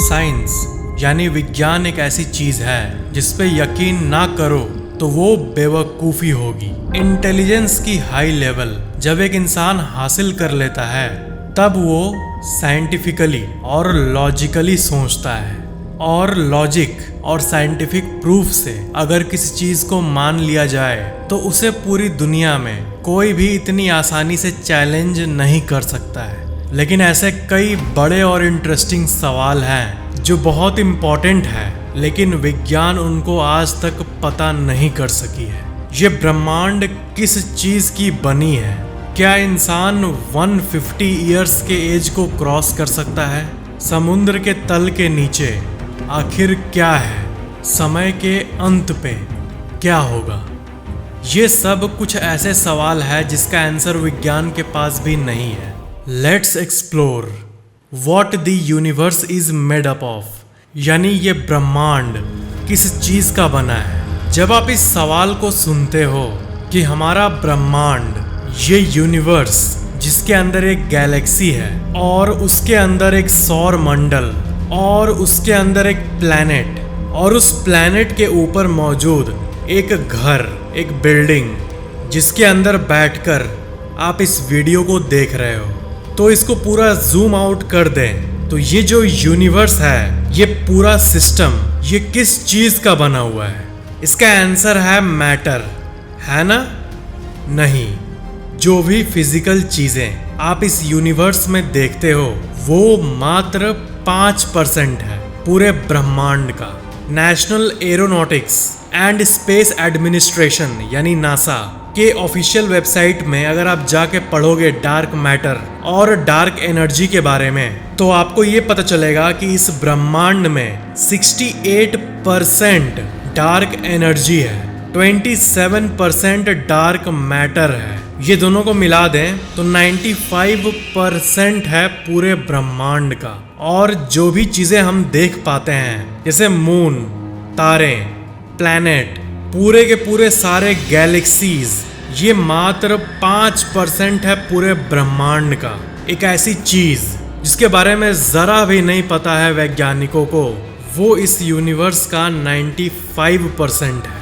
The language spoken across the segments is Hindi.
साइंस यानी विज्ञान एक ऐसी चीज है जिस पे यकीन ना करो तो वो बेवकूफ़ी होगी। इंटेलिजेंस की हाई लेवल जब एक इंसान हासिल कर लेता है तब वो साइंटिफिकली और लॉजिकली सोचता है, और लॉजिक और साइंटिफिक प्रूफ से अगर किसी चीज को मान लिया जाए तो उसे पूरी दुनिया में कोई भी इतनी आसानी से चैलेंज नहीं कर सकता है। लेकिन ऐसे कई बड़े और इंटरेस्टिंग सवाल हैं जो बहुत इम्पोर्टेंट है, लेकिन विज्ञान उनको आज तक पता नहीं कर सकी है। ये ब्रह्मांड किस चीज की बनी है? क्या इंसान 150 ईयर्स के एज को क्रॉस कर सकता है? समुद्र के तल के नीचे आखिर क्या है? समय के अंत पे क्या होगा? ये सब कुछ ऐसे सवाल है जिसका आंसर विज्ञान के पास भी नहीं है। Let's explore what the universe is made up of, यानी ये ब्रह्मांड किस चीज का बना है। जब आप इस सवाल को सुनते हो कि हमारा ब्रह्मांड, ये यूनिवर्स जिसके अंदर एक गैलेक्सी है और उसके अंदर एक सौर मंडल और उसके अंदर एक प्लैनेट और उस प्लैनेट के ऊपर मौजूद एक घर, एक बिल्डिंग जिसके अंदर बैठकर आप इस वीडियो को देख रहे हो, तो इसको पूरा जूम आउट कर दें तो ये जो यूनिवर्स है, ये पूरा सिस्टम, ये किस चीज का बना हुआ है? इसका आंसर है मैटर, है ना? नहीं, जो भी फिजिकल चीजें आप इस यूनिवर्स में देखते हो वो मात्र 5% है पूरे ब्रह्मांड का। National aeronautics and space administration यानी नासा के ऑफिशियल वेबसाइट में अगर आप जाके पढ़ोगे डार्क मैटर और डार्क एनर्जी के बारे में, तो आपको ये पता चलेगा कि इस ब्रह्मांड में 68% डार्क एनर्जी है, 27% डार्क मैटर है। ये दोनों को मिला दें तो 95% है पूरे ब्रह्मांड का। और जो भी चीजें हम देख पाते हैं जैसे मून, तारे, प्लैनेट, पूरे के पूरे सारे गैलेक्सीज, ये मात्र 5% है पूरे ब्रह्मांड का। एक ऐसी चीज जिसके बारे में जरा भी नहीं पता है वैज्ञानिकों को, वो इस यूनिवर्स का 95% है।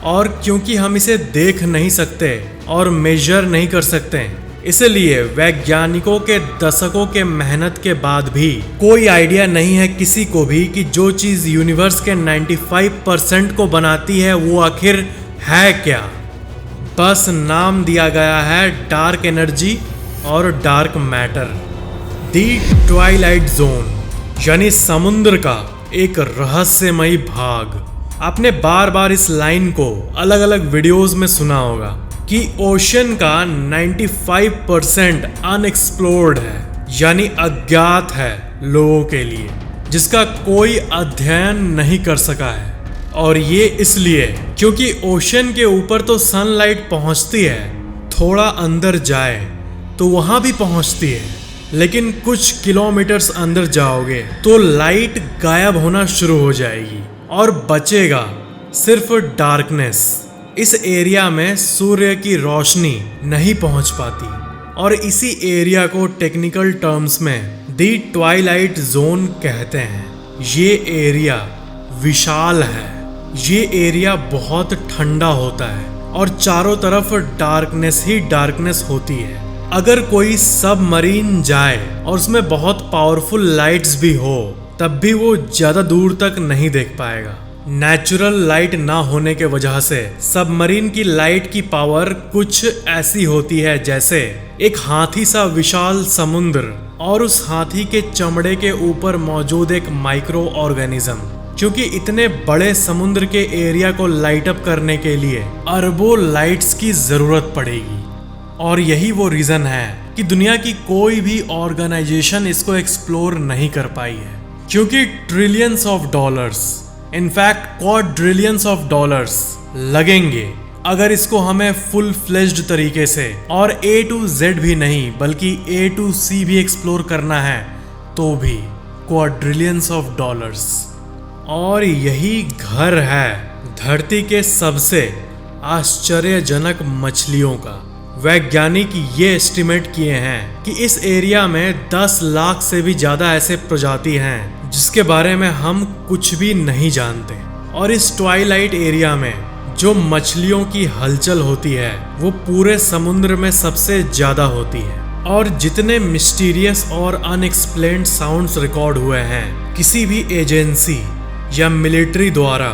और क्योंकि हम इसे देख नहीं सकते और मेजर नहीं कर सकते, इसलिए वैज्ञानिकों के दशकों के मेहनत के बाद भी कोई आइडिया नहीं है किसी को भी कि जो चीज यूनिवर्स के 95% को बनाती है वो आखिर है क्या। बस नाम दिया गया है डार्क एनर्जी और डार्क मैटर। दी ट्वाइलाइट जोन यानी समुद्र का एक रहस्यमयी भाग। आपने बार बार इस लाइन को अलग अलग वीडियोस में सुना होगा कि ओशन का 95% अनएक्सप्लोर्ड है, यानी अज्ञात है लोगों के लिए, जिसका कोई अध्ययन नहीं कर सका है। और ये इसलिए क्योंकि ओशन के ऊपर तो सनलाइट पहुंचती है, थोड़ा अंदर जाए तो वहां भी पहुंचती है, लेकिन कुछ किलोमीटर्स अंदर जाओगे तो लाइट गायब होना शुरू हो जाएगी और बचेगा सिर्फ डार्कनेस। इस एरिया में सूर्य की रोशनी नहीं पहुंच पाती और इसी एरिया को टेक्निकल टर्म्स में दी ट्वाइलाइट जोन कहते हैं। ये एरिया विशाल है, ये एरिया बहुत ठंडा होता है और चारों तरफ डार्कनेस ही डार्कनेस होती है। अगर कोई सबमरीन जाए और उसमें बहुत पावरफुल लाइट्स भी हो तब भी वो ज्यादा दूर तक नहीं देख पाएगा। नेचुरल लाइट ना होने के वजह से सबमरीन की लाइट की पावर कुछ ऐसी होती है जैसे एक हाथी सा विशाल समुद्र और उस हाथी के चमड़े के ऊपर मौजूद एक माइक्रो ऑर्गेनिज्म। क्योंकि इतने बड़े समुद्र के एरिया को लाइट अप करने के लिए अरबों लाइट्स की जरूरत पड़ेगी। और यही वो रीजन है कि दुनिया की कोई भी ऑर्गेनाइजेशन इसको एक्सप्लोर नहीं कर पाई है, क्योंकि trillions of dollars, in fact quadrillions of dollars लगेंगे अगर इसको हमें फुल फ्लेज्ड तरीके से और A to Z भी नहीं बल्कि A to C भी एक्सप्लोर करना है तो भी क्वाड्रिलियंस ऑफ डॉलर्स। और यही घर है धरती के सबसे आश्चर्यजनक मछलियों का। वैज्ञानिक ये एस्टिमेट किए हैं कि इस एरिया में 10 लाख से भी ज़्यादा ऐसे प्रजाति हैं जिसके बारे में हम कुछ भी नहीं जानते। और इस ट्वाइलाइट एरिया में जो मछलियों की हलचल होती है वो पूरे समुद्र में सबसे ज्यादा होती है। और जितने मिस्टीरियस और अनएक्सप्लेन्ड साउंड्स रिकॉर्ड हुए हैं किसी भी एजेंसी या मिलिट्री द्वारा,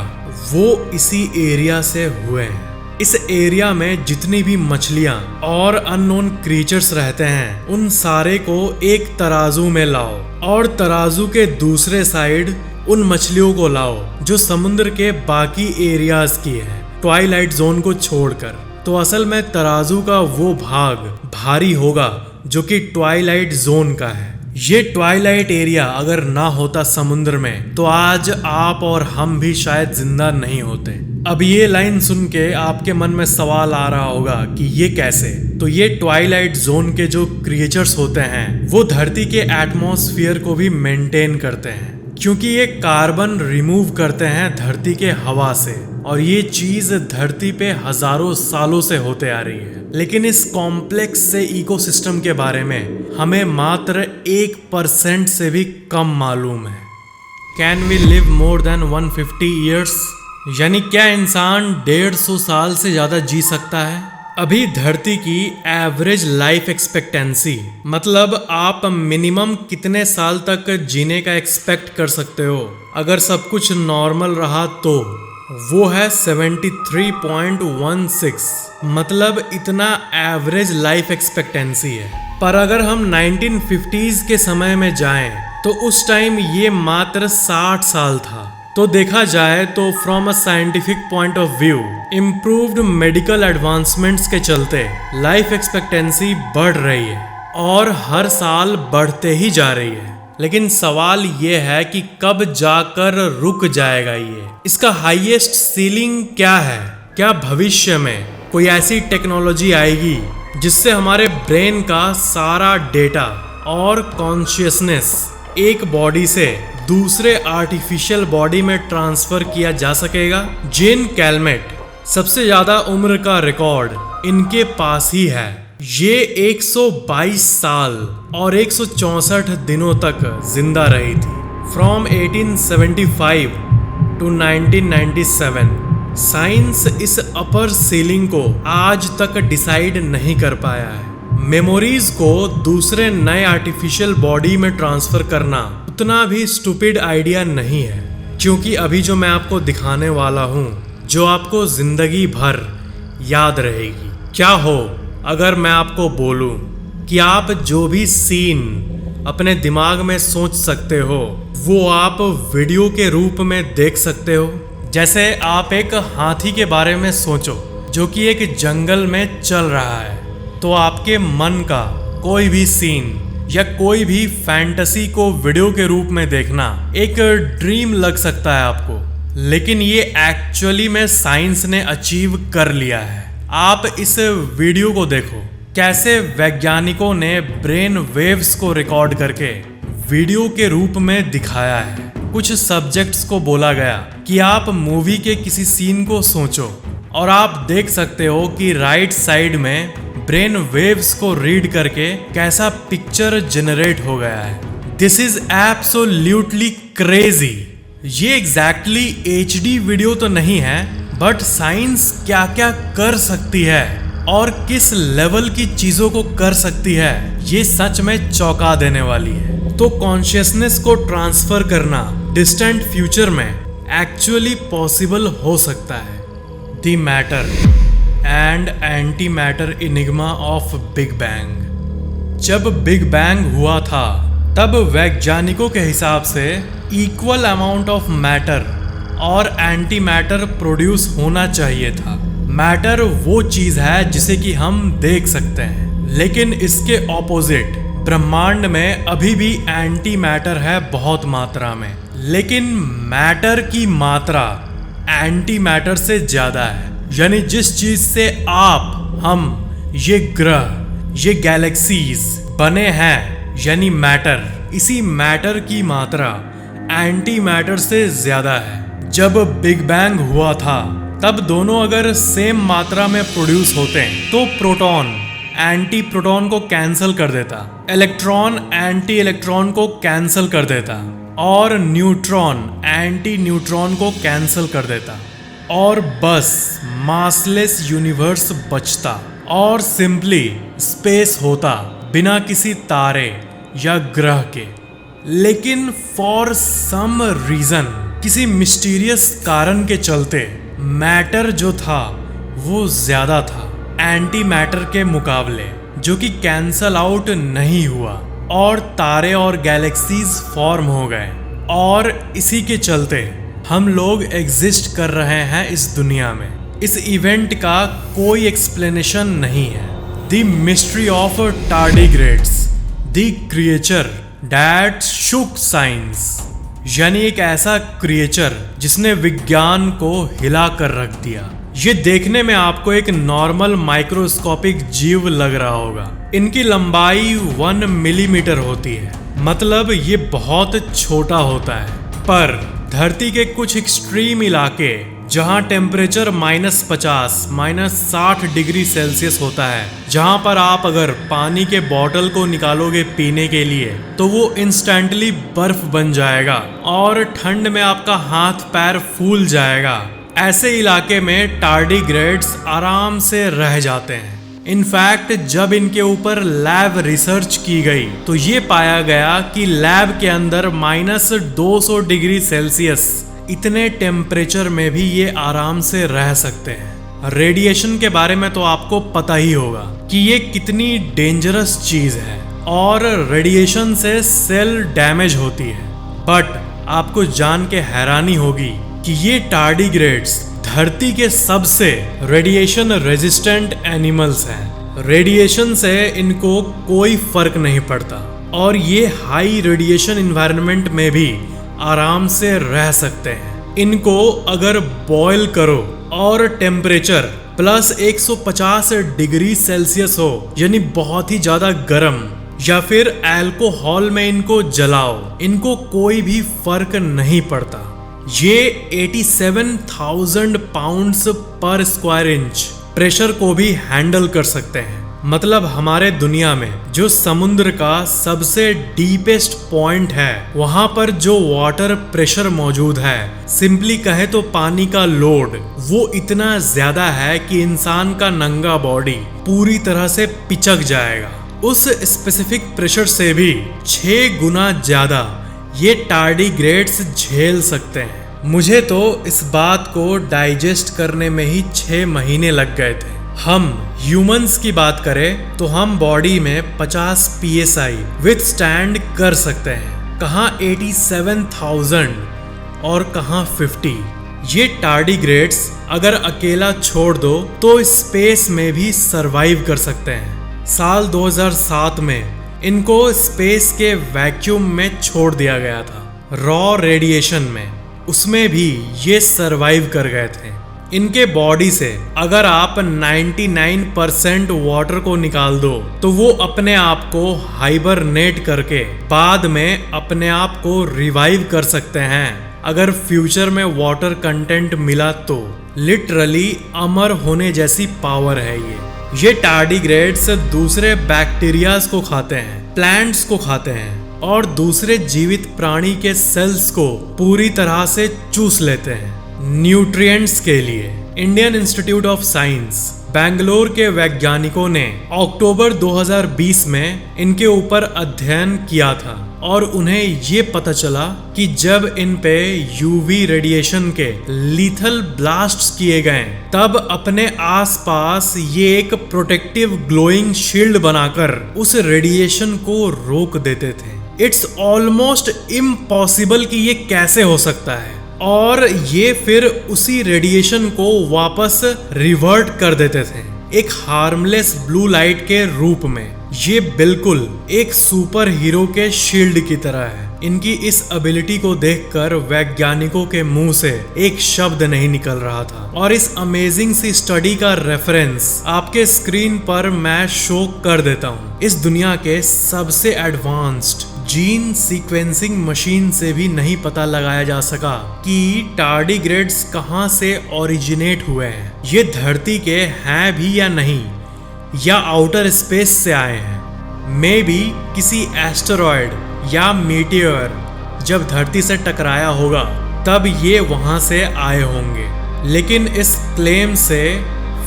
वो इसी एरिया से हुए हैं। इस एरिया में जितनी भी मछलियां और अननोन क्रीचर्स रहते हैं उन सारे को एक तराजू में लाओ और तराजू के दूसरे साइड उन मछलियों को लाओ जो समुद्र के बाकी एरियाज की है, ट्वाइलाइट जोन को छोड़कर। तो असल में तराजू का वो भाग भारी होगा जो कि ट्वाइलाइट जोन का है। ये ट्वाइलाइट एरिया अगर ना होता समुद्र में तो आज आप और हम भी शायद जिंदा नहीं होते। अब ये लाइन सुन के आपके मन में सवाल आ रहा होगा कि ये कैसे? तो ये ट्वाइलाइट जोन के जो क्रिएचर्स होते हैं वो धरती के एटमॉस्फेयर को भी मेंटेन करते हैं, क्योंकि ये कार्बन रिमूव करते हैं धरती के हवा से। और ये चीज धरती पे हजारों सालों से होते आ रही है, लेकिन इस कॉम्प्लेक्स से इकोसिस्टम के बारे में हमें मात्र 1% से भी कम मालूम है। Can we live more than 150 years? यानी क्या इंसान 150 साल से ज्यादा जी सकता है? अभी धरती की एवरेज लाइफ एक्सपेक्टेंसी, मतलब आप मिनिमम कितने साल तक जीने का एक्सपेक्ट कर सकते हो अगर सब कुछ नॉर्मल रहा, तो वो है 73.16। मतलब इतना एवरेज लाइफ एक्सपेक्टेंसी है। पर अगर हम 1950s के समय में जाएं तो उस टाइम ये मात्र 60 साल था। तो देखा जाए तो from a scientific point of view improved medical advancements के चलते लाइफ एक्सपेक्टेंसी बढ़ रही है और हर साल बढ़ते ही जा रही है। लेकिन सवाल ये है कि कब जाकर रुक जाएगा ये? इसका हाईएस्ट सीलिंग क्या है? क्या भविष्य में कोई ऐसी टेक्नोलॉजी आएगी जिससे हमारे ब्रेन का सारा डेटा और कॉन्शियसनेस एक बॉडी से दूसरे आर्टिफिशियल बॉडी में ट्रांसफर किया जा सकेगा? जेन कैलमेट, सबसे ज्यादा उम्र का रिकॉर्ड इनके पास ही है। ये 122 साल और 164 दिनों तक जिंदा रही थी, फ्रॉम 1875 टू 1997। साइंस इस अपर सीलिंग को आज तक डिसाइड नहीं कर पाया है। मेमोरीज को दूसरे नए आर्टिफिशियल बॉडी में ट्रांसफर करना उतना भी स्टूपिड आइडिया नहीं है, क्योंकि अभी जो मैं आपको दिखाने वाला हूँ जो आपको जिंदगी भर याद रहेगी। क्या हो अगर मैं आपको बोलूं कि आप जो भी सीन अपने दिमाग में सोच सकते हो वो आप वीडियो के रूप में देख सकते हो। जैसे आप एक हाथी के बारे में सोचो जो कि एक जंगल में चल रहा है, तो आपके मन का कोई भी सीन या कोई भी फैंटेसी को वीडियो के रूप में देखना एक ड्रीम लग सकता है आपको, लेकिन ये एक्चुअली में साइंस ने अचीव कर लिया है। आप इस वीडियो को देखो, कैसे वैज्ञानिकों ने ब्रेन वेव्स को रिकॉर्ड करके वीडियो के रूप में दिखाया है। कुछ सब्जेक्ट्स को बोला गया कि आप मूवी के किसी सीन को सोचो और आप देख सकते हो कि राइट साइड में ब्रेन वेव्स को रीड करके कैसा पिक्चर जनरेट हो गया है। This is absolutely crazy. ये एग्जैक्टली HD वीडियो तो नहीं है, बट साइंस क्या क्या कर सकती है और किस लेवल की चीजों को कर सकती है ये सच में चौंका देने वाली है। तो कॉन्शियसनेस को ट्रांसफर करना डिस्टेंट फ्यूचर में एक्चुअली पॉसिबल हो सकता है। The matter and anti matter Enigma of big bang. जब बिग बैंग हुआ था तब वैज्ञानिकों के हिसाब से इक्वल अमाउंट ऑफ मैटर और एंटी मैटर प्रोड्यूस होना चाहिए था। मैटर वो चीज है जिसे कि हम देख सकते हैं, लेकिन इसके ऑपोजिट ब्रह्मांड में अभी भी एंटी मैटर है बहुत मात्रा में, लेकिन मैटर की मात्रा एंटी मैटर से ज्यादा है। यानी जिस चीज से आप, हम, ये ग्रह, ये गैलेक्सीज बने हैं, यानी मैटर, इसी मैटर की मात्रा एंटी मैटर से ज्यादा है। जब बिग बैंग हुआ था तब दोनों अगर सेम मात्रा में प्रोड्यूस होते हैं तो प्रोटॉन एंटी प्रोटॉन को कैंसिल कर देता, इलेक्ट्रॉन एंटी इलेक्ट्रॉन को कैंसिल कर देता। और न्यूट्रॉन एंटी न्यूट्रॉन को कैंसिल कर देता और बस मासलेस यूनिवर्स बचता और सिंपली स्पेस होता बिना किसी तारे या ग्रह के। लेकिन फॉर सम रीजन, किसी मिस्टीरियस कारण के चलते मैटर जो था वो ज्यादा था एंटी मैटर के मुकाबले, जो कि कैंसल आउट नहीं हुआ और तारे और गैलेक्सीज फॉर्म हो गए। और इसी के चलते हम लोग एग्जिस्ट कर रहे हैं इस दुनिया में। इस इवेंट का कोई एक्सप्लेनेशन नहीं है। The mystery of tardigrades, the creature that Shuk science, यानी एक ऐसा क्रिएचर जिसने विज्ञान को हिला कर रख दिया। ये देखने में आपको एक नॉर्मल माइक्रोस्कोपिक जीव लग रहा होगा। इनकी लंबाई 1 मिलीमीटर होती है, मतलब ये बहुत छोटा होता है। पर धरती के कुछ एक्सट्रीम इलाके जहां टेम्परेचर -50, -60 डिग्री सेल्सियस होता है, जहां पर आप अगर पानी के बोतल को निकालोगे पीने के लिए तो वो इंस्टेंटली बर्फ बन जाएगा और ठंड में आपका हाथ पैर फूल जाएगा। ऐसे इलाके में टार्डिग्रेड्स आराम से रह जाते हैं। इनफैक्ट जब इनके ऊपर लैब रिसर्च की गई तो ये पाया गया कि लैब के अंदर -200 डिग्री सेल्सियस इतने टेम्परेचर में भी ये आराम से रह सकते हैं। रेडिएशन के बारे में तो आपको पता ही होगा कि ये कितनी डेंजरस चीज है और रेडिएशन से सेल डैमेज होती है। बट आपको जान के हैरानी होगी कि ये टार्डिग्रेड्स धरती के सबसे रेडिएशन रेजिस्टेंट एनिमल्स हैं। रेडिएशन से इनको कोई फर्क नहीं पड़ता और ये हाई रेडिएशन इन्वायरमेंट में भी आराम से रह सकते हैं। इनको अगर बॉयल करो और टेम्परेचर +150 डिग्री सेल्सियस हो, यानी बहुत ही ज्यादा गर्म, या फिर अल्कोहल में इनको जलाओ, इनको कोई भी फर्क नहीं पड़ता। ये 87,000 पाउंड्स पर स्क्वायर इंच प्रेशर को भी हैंडल कर सकते हैं। मतलब हमारे दुनिया में जो समुद्र का सबसे डीपेस्ट पॉइंट है, वहां पर जो वाटर प्रेशर मौजूद है, सिंपली कहे तो पानी का लोड वो इतना ज्यादा है कि इंसान का नंगा बॉडी पूरी तरह से पिचक जाएगा। उस स्पेसिफिक प्रेशर से भी 6 गुना ज्यादा ये टार्डिग्रेड्स झेल सकते हैं। मुझे तो इस बात को डाइजेस्ट करने में ही 6 महीने लग गए थे। हम ह्यूमंस की बात करें तो हम बॉडी में 50 psi विथस्टैंड कर सकते हैं, कहाँ 87,000 और कहाँ 50। ये टार्डिग्रेड्स अगर अकेला छोड़ दो तो स्पेस में भी सरवाइव कर सकते हैं। साल 2007 में इनको स्पेस के वैक्यूम में छोड़ दिया गया था, रॉ रेडिएशन में, उसमें भी ये सरवाइव कर गए थे। इनके बॉडी से अगर आप 99% वाटर को निकाल दो तो वो अपने आप को हाइबरनेट करके बाद में अपने आप को रिवाइव कर सकते हैं। अगर फ्यूचर में वाटर कंटेंट मिला तो लिटरली अमर होने जैसी पावर है ये टार्डिग्रेड्स दूसरे बैक्टीरियाज को खाते हैं, प्लांट्स को खाते हैं और दूसरे जीवित प्राणी के सेल्स को पूरी तरह से चूस लेते हैं न्यूट्रिएंट्स के लिए। Indian institute of science Bangalore के वैज्ञानिकों ने अक्टूबर 2020 में इनके ऊपर अध्ययन किया था और उन्हें ये पता चला कि जब इन पे यूवी रेडिएशन के लीथल ब्लास्ट्स किए गए तब अपने आसपास ये एक प्रोटेक्टिव ग्लोइंग शील्ड बनाकर उस रेडिएशन को रोक देते थे। इट्स ऑलमोस्ट इम्पॉसिबल कि ये कैसे हो सकता है, और ये फिर उसी रेडिएशन को वापस रिवर्ट कर देते थे एक हार्मलेस ब्लू लाइट के रूप में। ये बिल्कुल एक सुपर हीरो के शील्ड की तरह है। इनकी इस एबिलिटी को देखकर वैज्ञानिकों के मुंह से एक शब्द नहीं निकल रहा था, और इस अमेजिंग सी स्टडी का रेफरेंस आपके स्क्रीन पर मैं शो कर देता हूँ। इस दुनिया के सबसे एडवांस्ड जीन सीक्वेंसिंग मशीन से भी नहीं पता लगाया जा सका कि टार्डिग्रेड्स कहाँ से ओरिजिनेट हुए हैं, ये धरती के हैं भी या नहीं, या आउटर स्पेस से आए हैं। मे बी किसी एस्टेरॉयड या मीटियर जब धरती से टकराया होगा तब ये वहां से आए होंगे। लेकिन इस क्लेम से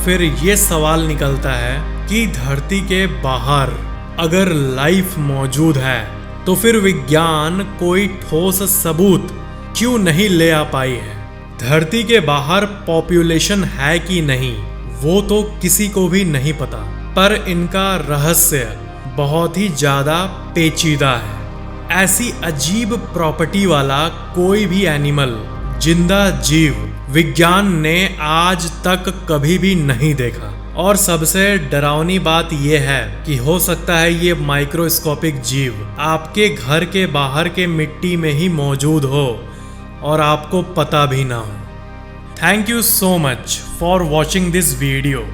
फिर ये सवाल निकलता है कि धरती के बाहर अगर लाइफ मौजूद है तो फिर विज्ञान कोई ठोस सबूत क्यों नहीं ले आ पाई है। धरती के बाहर पॉपुलेशन है कि नहीं वो तो किसी को भी नहीं पता, पर इनका रहस्य बहुत ही ज्यादा पेचीदा है। ऐसी अजीब प्रॉपर्टी वाला कोई भी एनिमल, जिंदा जीव विज्ञान ने आज तक कभी भी नहीं देखा। और सबसे डरावनी बात यह है कि हो सकता है ये माइक्रोस्कोपिक जीव आपके घर के बाहर के मिट्टी में ही मौजूद हो और आपको पता भी ना हो। Thank you so much for watching this video.